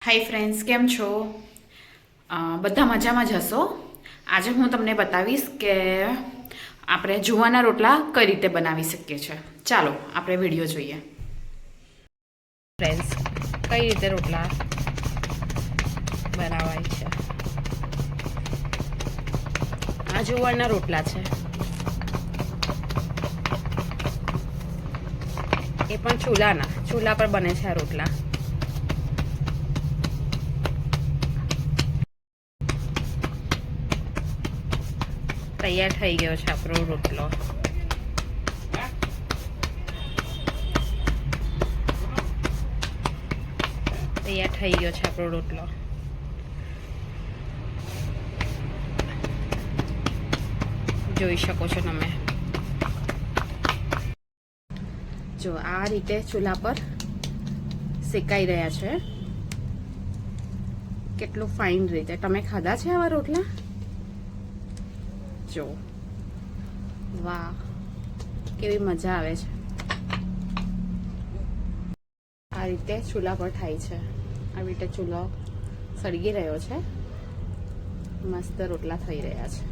Hi friends, કેમ છો? બધા મજામાં જ હશો. આજે હું તમને બતાવીશ કે આપણે જુવારના રોટલા કઈ રીતે બનાવી શકીએ છીએ. ચાલો આપણે વિડીયો જોઈએ. ફ્રેન્ડ્સ, કઈ રીતે રોટલા બનાવાય છે. આ જુવારના રોટલા છે, એ પણ ચૂલા પર બને છે આ રોટલા. તૈયાર થઈ ગયો છે આપણો રોટલો. જોઈ શકો છો તમે. જો આ રીતે ચૂલા પર શેકાઈ રહ્યા છે. કેટલું ફાઇન રીતે. તમે ખાધા છે આવા રોટલા? જો વાહ, કેવી મજા આવે છે. આ રીતે ચૂલા પર થાય છે. આવી રીતે ચૂલો સળગી રહ્યો છે. મસ્ત રોટલા થઈ રહ્યા છે.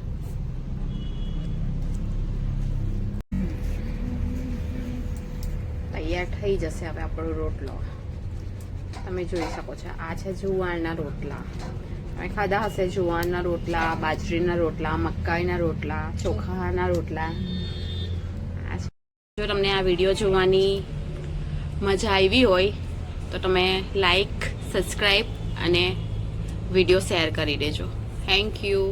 તૈયાર થઈ જશે હવે આપણો રોટલો. તમે જોઈ શકો છો, આ છે જુવારના રોટલા. તમે ખાધા હશે જુવારના રોટલા, બાજરીના રોટલા, મકાઈના રોટલા, ચોખાના રોટલા. જો તમને આ વિડીયો જોવાની મજા આવી હોય તો તમે લાઈક, સબસ્ક્રાઈબ અને વિડીયો શેર કરી દેજો. Thank you.